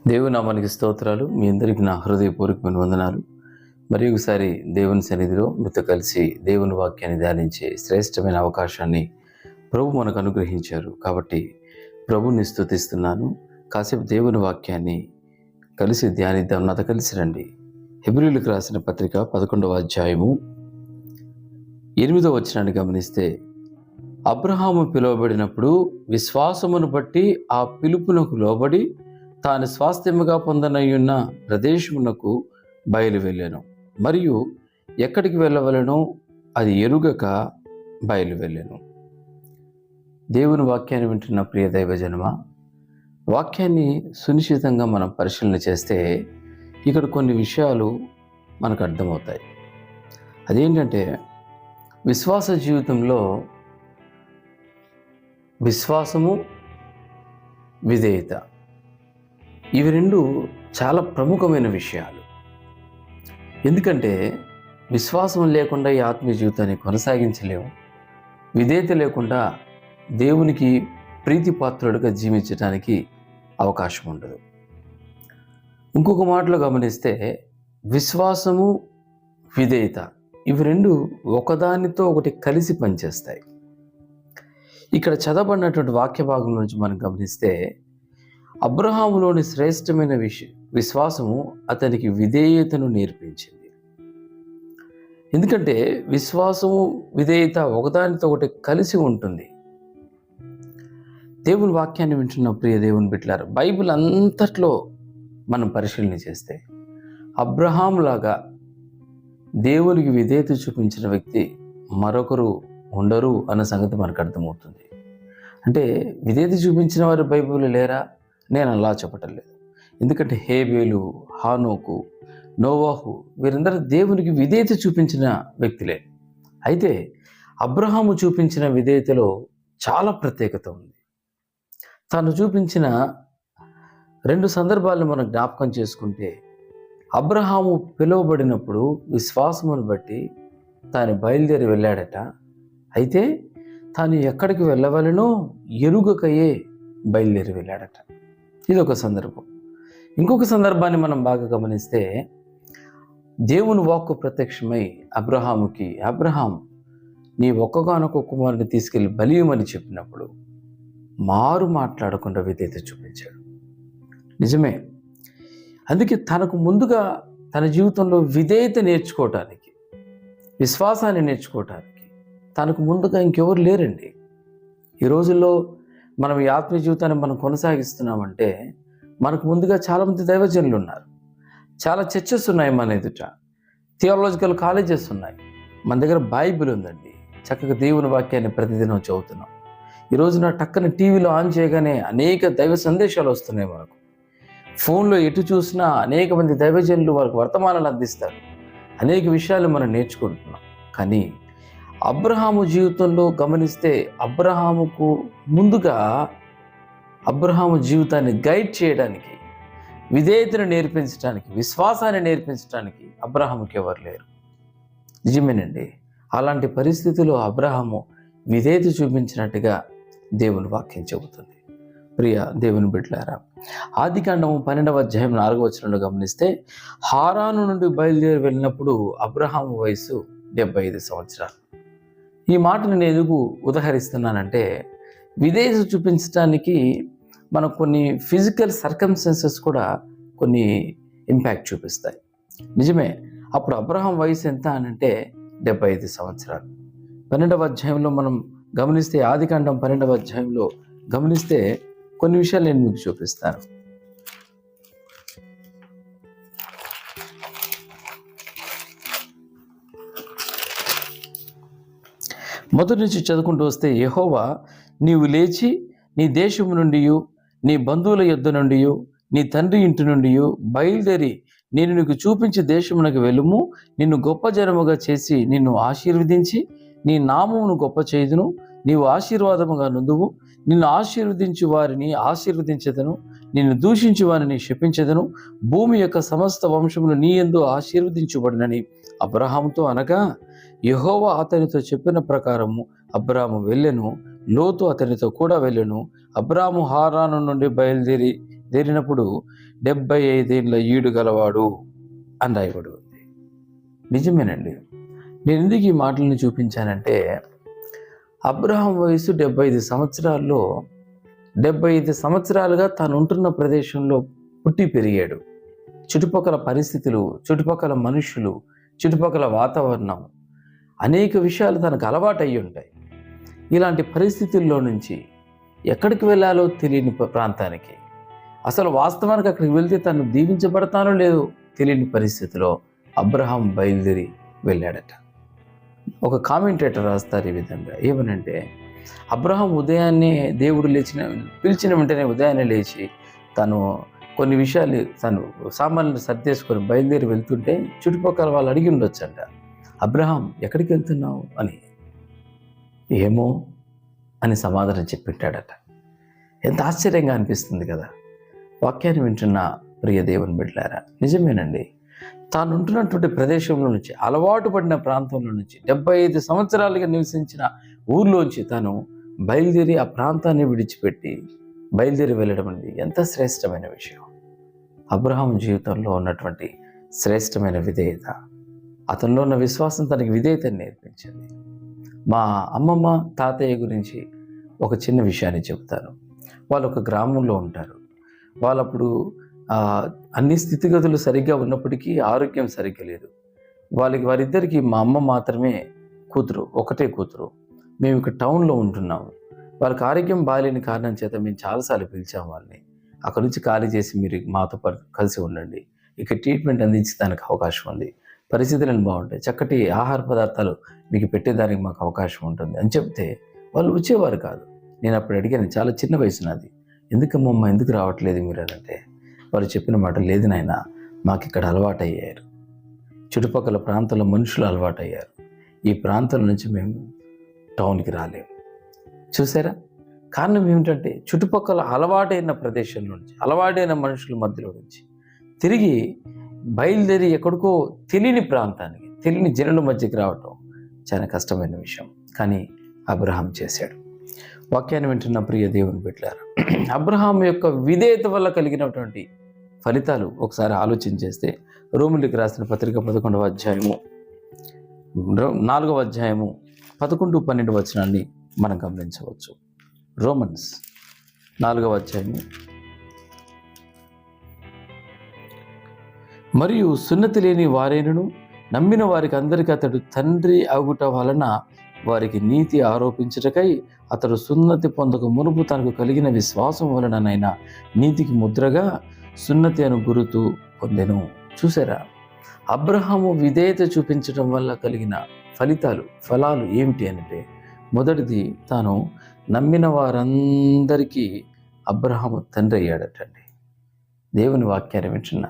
దేవుని నామానికి స్తోత్రాలు. మీ అందరికీ నా హృదయపూర్వకమైన వందనాలు. మరి ఒకసారి దేవుని సన్నిధిలో మీతో కలిసి దేవుని వాక్యాన్ని ధ్యానించే శ్రేష్టమైన అవకాశాన్ని ప్రభు మనకు అనుగ్రహించారు. కాబట్టి ప్రభుని స్తుతిస్తున్నాను. కాసేపు దేవుని వాక్యాన్ని కలిసి ధ్యానిద్దాం. నాతో కలిసి రండి. హెబ్రీయులకు రాసిన పత్రిక 11వ అధ్యాయము 8వ వచనాన్ని గమనిస్తే, అబ్రహాము పిలువబడినప్పుడు విశ్వాసమును బట్టి ఆ పిలుపునకు లోబడి తాను స్వాస్థ్యముగా పొందనయ్యున్న ప్రదేశమునకు బయలు వెళ్ళాను, మరియు ఎక్కడికి వెళ్ళవలనో అది ఎరుగక బయలు వెళ్ళాను. దేవుని వాక్యాన్ని వింటున్న ప్రియ దైవజనమ, వాక్యాన్ని సునిశ్చితంగా మనం పరిశీలన చేస్తే ఇక్కడ కొన్ని విషయాలు మనకు అర్థమవుతాయి. అదేంటంటే, విశ్వాస జీవితంలో విశ్వాసము, విధేయత, ఇవి రెండు చాలా ప్రముఖమైన విషయాలు. ఎందుకంటే విశ్వాసం లేకుండా ఈ ఆత్మీయ జీవితాన్ని కొనసాగించలేము. విధేయత లేకుండా దేవునికి ప్రీతిపాత్రుడిగా జీవించడానికి అవకాశం ఉండదు. ఇంకొక మాటలో గమనిస్తే, విశ్వాసము, విధేయత, ఇవి రెండు ఒకదానితో ఒకటి కలిసి పనిచేస్తాయి. ఇక్కడ చదవబడినటువంటి వాక్య భాగం నుంచి మనం గమనిస్తే, అబ్రహాములోని శ్రేష్టమైన విశ్వాసము అతనికి విధేయతను నేర్పించింది. ఎందుకంటే విశ్వాసము, విధేయత ఒకదానితో ఒకటి కలిసి ఉంటుంది. దేవుని వాక్యాన్ని వింటున్న ప్రియ దేవుని బిడ్డలారా, బైబిల్ అంతట్లో మనం పరిశీలన చేస్తే అబ్రహాములాగా దేవునికి విధేయత చూపించిన వ్యక్తి మరొకరు ఉండరు అన్న సంగతి మనకు అర్థమవుతుంది. అంటే విధేయత చూపించిన వారు బైబిల్లో లేరా? నేను అలా చెప్పటం లేదు. ఎందుకంటే హేబేలు, హానోకు, నోవాహు వీరందరూ దేవునికి విధేయత చూపించిన వ్యక్తులే. అయితే అబ్రహాము చూపించిన విధేయతలో చాలా ప్రత్యేకత ఉంది. తాను చూపించిన 2 సందర్భాలను మనం జ్ఞాపకం చేసుకుంటే, అబ్రహాము పిలువబడినప్పుడు విశ్వాసమును బట్టి తాను బయలుదేరి వెళ్ళాడట. అయితే తాను ఎక్కడికి వెళ్ళవలనో ఎరుగకయే బయలుదేరి వెళ్ళాడట. ఇదొక సందర్భం. ఇంకొక సందర్భాన్ని మనం బాగా గమనిస్తే, దేవుని వాక్కు ప్రత్యక్షమై అబ్రహాముకి, అబ్రహాం, నీ ఒక్కగానొక్క కుమారుని తీసుకెళ్ళి బలియమని చెప్పినప్పుడు మారు మాట్లాడకుండా విధేయత చూపించాడు. నిజమే. అందుకే తనకు ముందుగా తన జీవితంలో విధేయత నేర్చుకోవటానికి, విశ్వాసాన్ని నేర్చుకోవటానికి తనకు ముందుగా ఇంకెవరు లేరండి. ఈ రోజుల్లో మనం ఈ ఆత్మీయ జీవితాన్ని మనం కొనసాగిస్తున్నామంటే మనకు ముందుగా చాలామంది దైవజనులు ఉన్నారు. చాలా చర్చెస్ ఉన్నాయి మన ఎదుట, థియాలజికల్ కాలేజెస్ ఉన్నాయి. మన దగ్గర బైబిల్ ఉందండి. చక్కగా దేవుని వాక్యాన్ని ప్రతిదినం చదువుతున్నాం. ఈ రోజున టక్కన టీవీలో ఆన్ చేయగానే అనేక దైవ సందేశాలు వస్తున్నాయి మనకు. ఫోన్లో ఎటు చూసినా అనేక మంది దైవజనులు వాళ్ళకి వర్తమానాలు అందిస్తారు. అనేక విషయాలు మనం నేర్చుకుంటున్నాం. కానీ అబ్రహాము జీవితంలో గమనిస్తే, అబ్రహాముకు ముందుగా అబ్రహాము జీవితాన్ని గైడ్ చేయడానికి, విధేయతను నేర్పించడానికి, విశ్వాసాన్ని నేర్పించడానికి అబ్రహాముకి ఎవరు లేరు. నిజమేనండి. అలాంటి పరిస్థితిలో అబ్రహాము విధేయత చూపించినట్టుగా దేవుని వాక్యం చెబుతుంది. ప్రియ దేవుని బిడ్డలారా, ఆదికాండము 12వ అధ్యాయం 4వ వచనంలో గమనిస్తే, హారాను నుండి బయలుదేరి వెళ్ళినప్పుడు అబ్రహాము వయసు 75 సంవత్సరాలు. ఈ మాటను నేను ఎందుకు ఉదహరిస్తున్నానంటే, విధేయత చూపించడానికి మనకు కొన్ని ఫిజికల్ సర్కమ్స్టెన్సెస్ కూడా కొన్ని ఇంపాక్ట్ చూపిస్తాయి. నిజమే. అప్పుడు అబ్రహాం వయసు ఎంత అనంటే 75 సంవత్సరాలు. 12వ అధ్యాయంలో మనం గమనిస్తే, ఆదికాండం 12వ అధ్యాయంలో గమనిస్తే కొన్ని విషయాలు నేను మీకు చూపిస్తాను. మొదటి నుంచి చదువుకుంటూ వస్తే, యెహోవా, నీవు లేచి నీ దేశము నుండి, నీ బంధువుల యొద్ద నుండి, నీ తండ్రి ఇంటి నుండి బయలుదేరి నేను నీకు చూపించే దేశమునకు వెళ్ళుము. నిన్ను గొప్ప జనముగా చేసి నిన్ను ఆశీర్వదించి నీ నామమును గొప్ప చేయుదును. నీవు ఆశీర్వాదముగా నుందువు. నిన్ను ఆశీర్వదించు వారిని ఆశీర్వదించెదను, నిన్ను దూషించు వారిని శపించెదను. భూమి యొక్క సమస్త వంశములు నీ యందు ఆశీర్వదించబడినని అబ్రహాముతో అనగా, యెహోవా అతనితో చెప్పిన ప్రకారము అబ్రాము వెళ్ళెను. లోతు అతనితో కూడా వెళ్ళెను. అబ్రాము హారాను నుండి బయలుదేరి దేరినప్పుడు 75 ఏళ్ళ ఈడు గలవాడు అని రాయబడి ఉంది. నిజమేనండి. నేను ఎందుకు ఈ మాటలను చూపించానంటే, అబ్రహాం వయసు 75 సంవత్సరాల్లో 75 సంవత్సరాలుగా తాను ఉంటున్న ప్రదేశంలో పుట్టి పెరిగాడు. చుట్టుపక్కల పరిస్థితులు, చుట్టుపక్కల మనుషులు, చుట్టుపక్కల వాతావరణం, అనేక విషయాలు తనకు అలవాటు అయ్యి ఉంటాయి. ఇలాంటి పరిస్థితుల్లో నుంచి ఎక్కడికి వెళ్ళాలో తెలియని ప్రాంతానికి, అసలు వాస్తవానికి అక్కడికి వెళ్తే తను దీవించబడతానో లేదో తెలియని పరిస్థితిలో అబ్రహాం బయలుదేరి వెళ్ళాడట. ఒక కామెంటేటర్ రాస్తారు ఈ విధంగా, ఏమనంటే, అబ్రహాం ఉదయాన్నే దేవుడు పిలిచిన వెంటనే ఉదయాన్నే లేచి తను కొన్ని విషయాలు తను సామాన్లు సర్దేసుకొని బయలుదేరి వెళ్తుంటే చుట్టుపక్కల వాళ్ళు అడిగి ఉండొచ్చంట, అబ్రహాం ఎక్కడికి వెళ్తున్నావు అని. ఏమో అని సమాధానం చెప్పిట్టాడట. ఎంత ఆశ్చర్యంగా అనిపిస్తుంది కదా. వాక్యాన్ని వింటున్న ప్రియ దేవుని బిడ్డలారా, నిజమేనండి. తాను ఉంటున్నటువంటి ప్రదేశంలో నుంచి, అలవాటు పడిన ప్రాంతంలో నుంచి, 75 సంవత్సరాలుగా నివసించిన ఊర్లోంచి తాను బయలుదేరి ఆ ప్రాంతాన్ని విడిచిపెట్టి బయలుదేరి వెళ్ళడం అనేది ఎంత శ్రేష్టమైన విషయం. అబ్రహాం జీవితంలో ఉన్నటువంటి శ్రేష్టమైన విధేయత, అతనిలో ఉన్న విశ్వాసం తనకి విధేయతని నేర్పించింది. మా అమ్మమ్మ తాతయ్య గురించి ఒక చిన్న విషయాన్ని చెప్తాను. వాళ్ళు ఒక గ్రామంలో ఉంటారు. వాళ్ళప్పుడు అన్ని స్థితిగతులు సరిగ్గా ఉన్నప్పటికీ ఆరోగ్యం సరిగ్గా లేదు. వారిద్దరికీ మా అమ్మ మాత్రమే కూతురు, ఒకటే కూతురు. మేము ఇక్కడ టౌన్లో ఉంటున్నాము. వాళ్ళకి ఆరోగ్యం బాగాలేని కారణం చేత మేము చాలాసార్లు పిలిచాము వాళ్ళని. అక్కడి నుంచి ఖాళీ చేసి మీరు మాతో కలిసి ఉండండి, ఇక్కడ ట్రీట్మెంట్ అందించడానికి అవకాశం ఉంది, పరిస్థితులను బాగుంటాయి, చక్కటి ఆహార పదార్థాలు మీకు పెట్టేదానికి మాకు అవకాశం ఉంటుంది అని చెప్తే వాళ్ళు వచ్చేవారు కాదు. నేను అప్పుడు అడిగాను, చాలా చిన్న వయసు నాది, ఎందుకమ్మమ్మ ఎందుకు రావట్లేదు మీరు అని అంటే, వాళ్ళు చెప్పిన మాట, లేదు నాయన, మాకు ఇక్కడ అలవాటయ్యారు, చుట్టుపక్కల ప్రాంతాల మనుషులు అలవాటయ్యారు, ఈ ప్రాంతం నుంచి మేము టౌన్కి రాలేము. చూసారా, కారణం ఏమిటంటే చుట్టుపక్కల అలవాటైన ప్రదేశం నుంచి, అలవాటైన మనుషుల మధ్యలో నుంచి తిరిగి బయలుదేరి ఎక్కడికో తెలియని ప్రాంతానికి, తెలియని జనుల మధ్యకి రావటం చాలా కష్టమైన విషయం. కానీ అబ్రహాం చేశాడు. వాక్యాన్ని వింటున్న ప్రియ దేవుని బిడ్డలారా, అబ్రహాం యొక్క విధేయత వల్ల కలిగినటువంటి ఫలితాలు ఒకసారి ఆలోచన చేస్తే, రోమీయులకు రాసిన పత్రిక 11వ అధ్యాయము 4వ అధ్యాయము 11, 12 వచనాన్ని మనం గమనించవచ్చు. రోమన్స్ 4వ అధ్యాయము, మరియు సున్నతి లేని వారైనను నమ్మిన వారికి అందరికీ అతడు తండ్రి అగుట వలన వారికి నీతి ఆరోపించుటకై అతడు సున్నతి పొందక మునుపు తనకు కలిగిన విశ్వాసం వలననైనా నీతికి ముద్రగా సున్నతి అను గురుతు పొందెను. చూసారా, అబ్రహాము విధేయత చూపించడం వల్ల కలిగిన ఫలాలు ఏమిటి అంటే, మొదటిది, తాను నమ్మిన వారందరికీ అబ్రహాము తండ్రి అయ్యాడటండి. దేవుని వాక్యాన్ని వింటున్న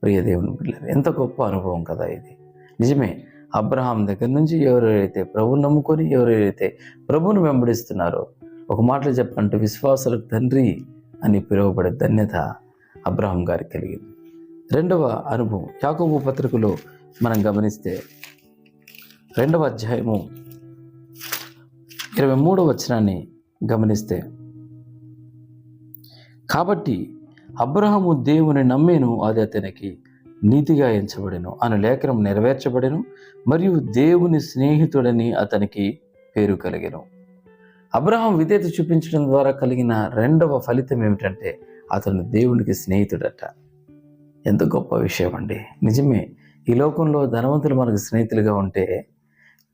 ప్రియ దేవుని పిల్లలు, ఎంత గొప్ప అనుభవం కదా ఇది. నిజమే, అబ్రహాం దగ్గర నుంచి ఎవరైతే ప్రభువుని నమ్ముకొని, ఎవరైతే ప్రభువును వెంబడిస్తున్నారో, ఒక మాటలో చెప్పంటే విశ్వాసులకు తండ్రి అని పిలువబడే ధన్యత అబ్రహాం గారికి కలిగింది. రెండవ అనుభవం యాకోబు పత్రికలో మనం గమనిస్తే 2వ అధ్యాయము 23వ వచనాన్ని గమనిస్తే, కాబట్టి అబ్రహాము దేవుని నమ్మేను, అది అతనికి నీతిగా ఎంచబడెను అను లేఖనం నెరవేర్చబడెను, మరియు దేవుని స్నేహితుడని అతనికి పేరు కలిగెను. అబ్రహాం విధేయత చూపించడం ద్వారా కలిగిన రెండవ ఫలితం ఏమిటంటే, అతను దేవునికి స్నేహితుడట. ఎంత గొప్ప విషయం అండి. నిజమే, ఈ లోకంలో ధనవంతులు మనకు స్నేహితులుగా ఉంటే,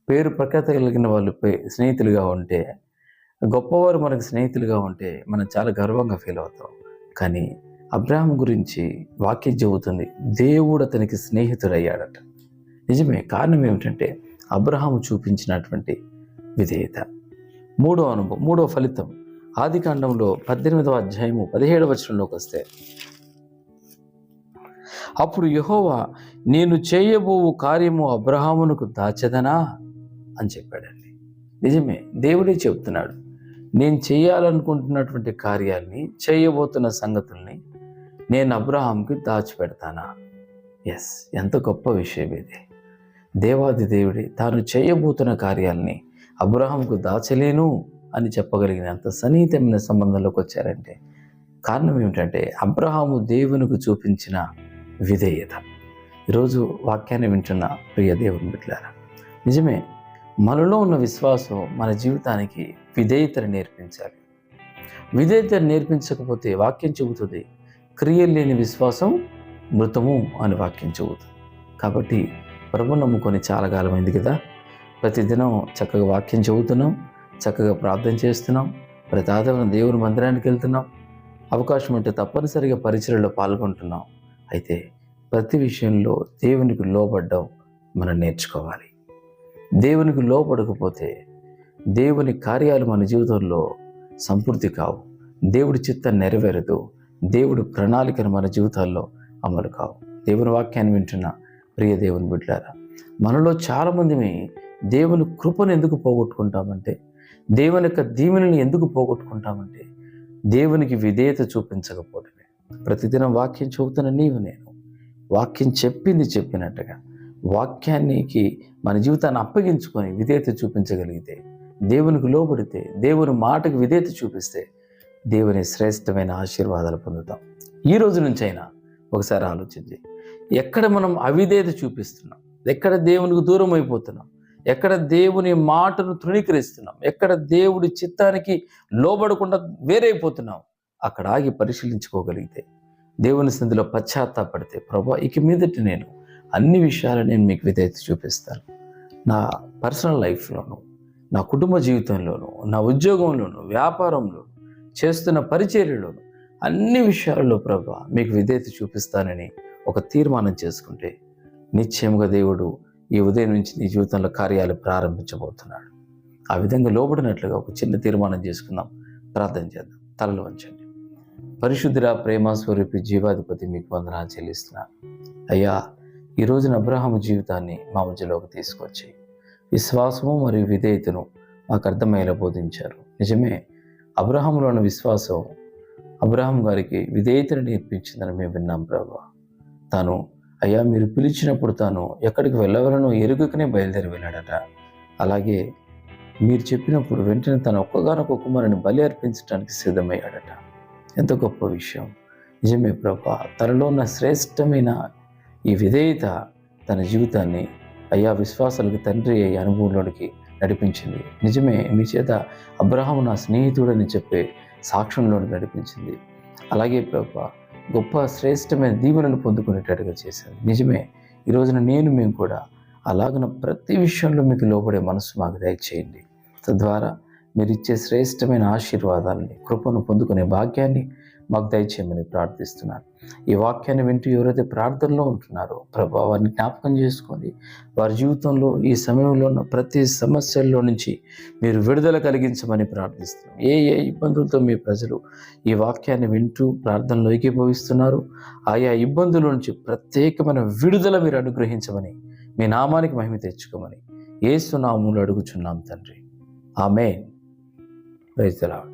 పేరు ప్రఖ్యాత కలిగిన వాళ్ళు స్నేహితులుగా ఉంటే, గొప్పవారు మనకు స్నేహితులుగా ఉంటే మనం చాలా గర్వంగా ఫీల్ అవుతాం. కానీ అబ్రహాం గురించి వాక్యం చెబుతుంది, దేవుడు అతనికి స్నేహితుడయ్యాడట. నిజమే, కారణం ఏమిటంటే అబ్రహాము చూపించినటువంటి విధేయత. మూడో అనుభవం, మూడో ఫలితం ఆదికాండంలో 18వ అధ్యాయము 17వ వచనంలోకి వస్తే, అప్పుడు యెహోవా, నేను చేయబోవు కార్యము అబ్రహామునకు దాచెదనా అని చెప్పాడండి. నిజమే, దేవుడే చెప్తున్నాడు, నేను చేయాలనుకుంటున్నటువంటి కార్యాల్ని, చేయబోతున్న సంగతుల్ని నేను అబ్రహాంకి దాచిపెడతానా. ఎస్, ఎంత గొప్ప విషయం ఇది. దేవాది దేవుడే తాను చేయబోతున్న కార్యాలని అబ్రహాంకు దాచలేను అని చెప్పగలిగినంత సన్నిహితమైన సంబంధంలోకి వచ్చారంటే కారణం ఏమిటంటే అబ్రహాము దేవునికి చూపించిన విధేయత. ఈరోజు వాక్యాన్ని వింటున్న ప్రియ దేవుని బిడ్డలారా, నిజమే, మనలో ఉన్న విశ్వాసం మన జీవితానికి విధేయతను నేర్పించాలి. విధేయతను నేర్పించకపోతే వాక్యం చెబుతుంది, క్రియలు లేని విశ్వాసం మృతము అని వాక్యం చెబుతుంది. కాబట్టి ప్రభువు నమ్ముకొని చాలా కాలమైంది కదా, ప్రతిదినం చక్కగా వాక్యం చెబుతున్నాం, చక్కగా ప్రార్థన చేస్తున్నాం, ప్రతి ఆదివారం దేవుని మందిరానికి వెళ్తున్నాం, అవకాశం ఉంటే తప్పనిసరిగా పరిచర్యలో పాల్గొంటున్నాం. అయితే ప్రతి విషయంలో దేవునికి లోబడ్డం మనం నేర్చుకోవాలి. దేవునికి లోబడకపోతే దేవుని కార్యాలు మన జీవితంలో సంపూర్తి కావు, దేవుడి చిత్తం నెరవేరదు, దేవుడి ప్రణాళికను మన జీవితాల్లో అమలు కావు. దేవుని వాక్యాన్ని వింటున్న ప్రియ దేవుని బిడ్డలారా, మనలో చాలామంది దేవుని కృపను ఎందుకు పోగొట్టుకుంటామంటే, దేవుని యొక్క దీవెనని ఎందుకు పోగొట్టుకుంటామంటే దేవునికి విధేయత చూపించకపోవడమే. ప్రతిదినం వాక్యం చెబుతున్న నీవు నేను వాక్యం చెప్పింది చెప్పినట్టుగా వాక్యానికి మన జీవితాన్ని అప్పగించుకొని విధేయత చూపించగలిగితే, దేవునికి లోబడితే, దేవుని మాటకు విధేయత చూపిస్తే దేవుని శ్రేష్టమైన ఆశీర్వాదాలు పొందుతాం. ఈ రోజు నుంచైనా ఒకసారి ఆలోచించి, ఎక్కడ మనం అవిధేయత చూపిస్తున్నాం, ఎక్కడ దేవునికి దూరం అయిపోతున్నాం, ఎక్కడ దేవుని మాటను తృణీకరిస్తున్నాం, ఎక్కడ దేవుడి చిత్తానికి లోబడకుండా వేరైపోతున్నాం, అక్కడ ఆగి పరిశీలించుకోగలిగితే, దేవుని సన్నిధిలో పశ్చాత్తాపడితే, ప్రభా ఇక మీదటి నేను అన్ని విషయాలు నేను మీకు విధేయత చూపిస్తాను, నా పర్సనల్ లైఫ్లోను, నా కుటుంబ జీవితంలోను, నా ఉద్యోగంలోను, వ్యాపారంలోను, చేస్తున్న పరిచర్యలోను, అన్ని విషయాల్లో ప్రభా మీకు విధేయత చూపిస్తానని ఒక తీర్మానం చేసుకుంటే నిశ్చయముగా దేవుడు ఈ ఉదయం నుంచి నీ జీవితంలో కార్యాలు ప్రారంభించబోతున్నాడు. ఆ విధంగా లోబడినట్లుగా ఒక చిన్న తీర్మానం చేసుకుందాం, ప్రార్థన చేద్దాం. తలలు వంచండి. పరిశుద్ధుడా, ప్రేమ స్వరూపి, జీవాధిపతి, మీకు వందనాలు చెల్లిస్తున్నాను. అయ్యా, ఈ రోజున అబ్రహాము జీవితాన్ని మా మధ్యలోకి తీసుకొచ్చి విశ్వాసము మరియు విధేయతను మాకు అర్థమయ్యేలా బోధించారు. నిజమే, అబ్రహాములో ఉన్న విశ్వాసం అబ్రహాం గారికి విధేయతను నేర్పించిందని మేము విన్నాం ప్రభా. తాను అయ్యా మీరు పిలిచినప్పుడు తాను ఎక్కడికి వెళ్ళవలనో ఎరుగకనే బయలుదేరి వెళ్ళాడట. అలాగే మీరు చెప్పినప్పుడు వెంటనే తన ఒక్కగానొక్క కుమారుని బలి అర్పించడానికి సిద్ధమయ్యాడట. ఎంత గొప్ప విషయం. నిజమే ప్రభా, తనలో ఉన్న శ్రేష్టమైన ఈ విధేయత తన జీవితాన్ని అయ్యా విశ్వాసాలకు తండ్రి అయ్యే అనుభవంలోనికి నడిపించింది. నిజమే, మీ చేత అబ్రహాము నా స్నేహితుడని చెప్పే సాక్ష్యంలోకి నడిపించింది. అలాగే ప్రభా, గొప్ప శ్రేష్టమైన దీవెనలు పొందుకునేటట్టుగా చేశారు. నిజమే, ఈ రోజున మేము కూడా అలాగన ప్రతి విషయంలో మీకు లోబడే మనసు మాకు దయచేయండి. తద్వారా మీరు ఇచ్చే శ్రేష్టమైన ఆశీర్వాదాలని, కృపను పొందుకునే భాగ్యాన్ని మాకు దయచేయమని ప్రార్థిస్తున్నాను. ఈ వాక్యాన్ని వింటూ ఎవరైతే ప్రార్థనలో ఉంటున్నారో ప్రభా, వారిని జ్ఞాపకం చేసుకోండి. వారి జీవితంలో ఈ సమయంలో ఉన్న ప్రతి సమస్యల్లో నుంచి మీరు విడుదల కలిగించమని ప్రార్థిస్తున్నాం. ఏ ఇబ్బందులతో మీ ప్రజలు ఈ వాక్యాన్ని వింటూ ప్రార్థనలో ఏకీభవిస్తున్నారు, ఆయా ఇబ్బందుల నుంచి ప్రత్యేకమైన విడుదల మీరు అనుగ్రహించమని, మీ నామానికి మహిమ తెచ్చుకోమని యేసు నామములో అడుగుచున్నాం తండ్రి. ఆమేన్. Praise the lord.